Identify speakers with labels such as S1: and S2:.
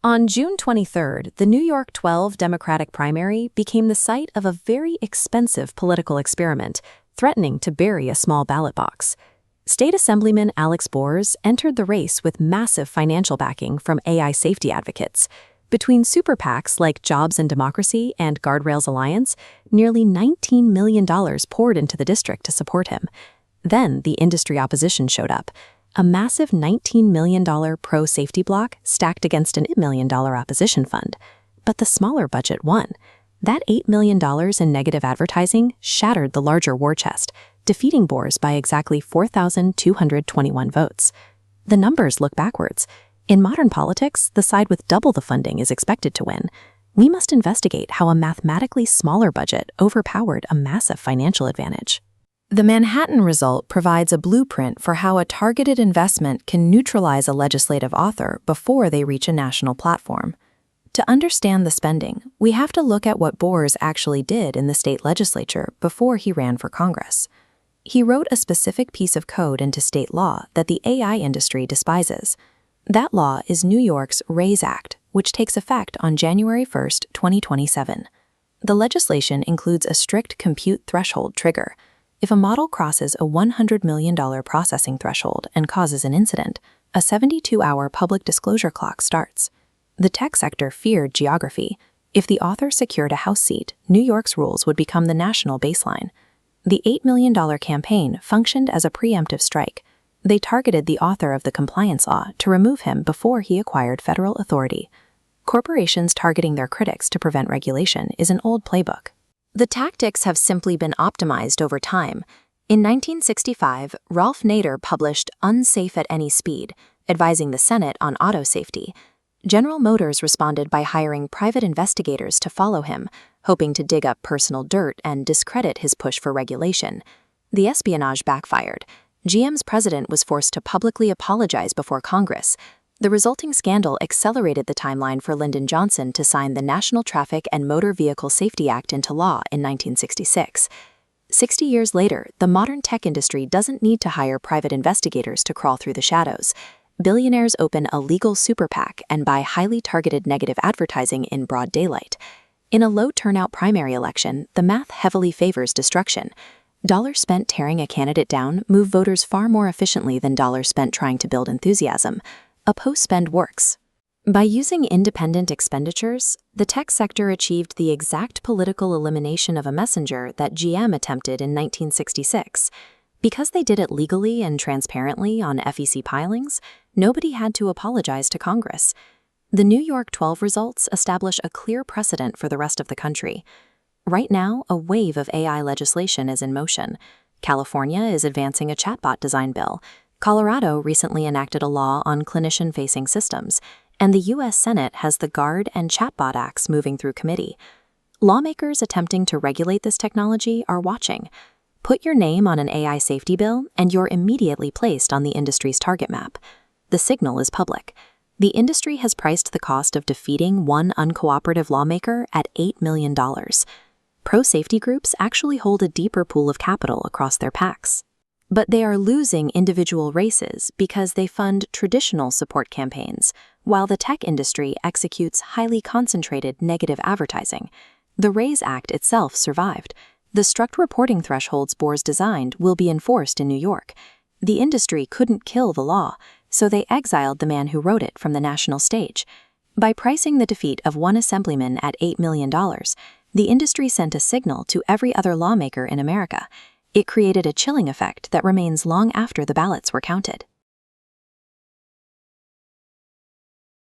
S1: On June 23rd, the New York 12 Democratic primary became the site of a very expensive political experiment, threatening to bury a small ballot box. State Assemblyman Alex Bors entered the race with massive financial backing from AI safety advocates. Between super PACs like Jobs and Democracy and Guardrails Alliance, nearly $19 million poured into the district to support him. Then the industry opposition showed up. A massive $19 million pro-safety block stacked against an $8 million opposition fund. But the smaller budget won. That $8 million in negative advertising shattered the larger war chest, defeating Bors by exactly 4,221 votes. The numbers look backwards. In modern politics, the side with double the funding is expected to win. We must investigate how a mathematically smaller budget overpowered a massive financial advantage. The Manhattan result provides a blueprint for how a targeted investment can neutralize a legislative author before they reach a national platform. To understand the spending, we have to look at what Bors actually did in the state legislature before he ran for Congress. He wrote a specific piece of code into state law that the AI industry despises. That law is New York's RAISE Act, which takes effect on January 1, 2027. The legislation includes a strict compute threshold trigger. If a model crosses a $100 million processing threshold and causes an incident, a 72-hour public disclosure clock starts. The tech sector feared geography. If the author secured a House seat, New York's rules would become the national baseline. The $8 million campaign functioned as a preemptive strike. They targeted the author of the compliance law to remove him before he acquired federal authority. Corporations targeting their critics to prevent regulation is an old playbook. The tactics have simply been optimized over time. In 1965, Ralph Nader published Unsafe at Any Speed, advising the Senate on auto safety. General Motors responded by hiring private investigators to follow him, hoping to dig up personal dirt and discredit his push for regulation. The espionage backfired. GM's president was forced to publicly apologize before Congress. The resulting scandal accelerated the timeline for Lyndon Johnson to sign the National Traffic and Motor Vehicle Safety Act into law in 1966. 60 years later, the modern tech industry doesn't need to hire private investigators to crawl through the shadows. Billionaires open a legal super PAC and buy highly targeted negative advertising in broad daylight. In a low-turnout primary election, the math heavily favors destruction. Dollars spent tearing a candidate down move voters far more efficiently than dollars spent trying to build enthusiasm. A post-spend works. By using independent expenditures, the tech sector achieved the exact political elimination of a messenger that GM attempted in 1966. Because they did it legally and transparently on FEC pilings, nobody had to apologize to Congress. The New York 12 results establish a clear precedent for the rest of the country. Right now, a wave of AI legislation is in motion. California is advancing a chatbot design bill. Colorado recently enacted a law on clinician-facing systems, and the U.S. Senate has the GUARD and Chatbot Acts moving through committee. Lawmakers attempting to regulate this technology are watching. Put your name on an AI safety bill, and you're immediately placed on the industry's target map. The signal is public. The industry has priced the cost of defeating one uncooperative lawmaker at $8 million. Pro-safety groups actually hold a deeper pool of capital across their PACs. But they are losing individual races because they fund traditional support campaigns, while the tech industry executes highly concentrated negative advertising. The RAISE Act itself survived. The strict reporting thresholds Bors designed will be enforced in New York. The industry couldn't kill the law, so they exiled the man who wrote it from the national stage. By pricing the defeat of one assemblyman at $8 million, the industry sent a signal to every other lawmaker in America. It created a chilling effect that remains long after the ballots were counted.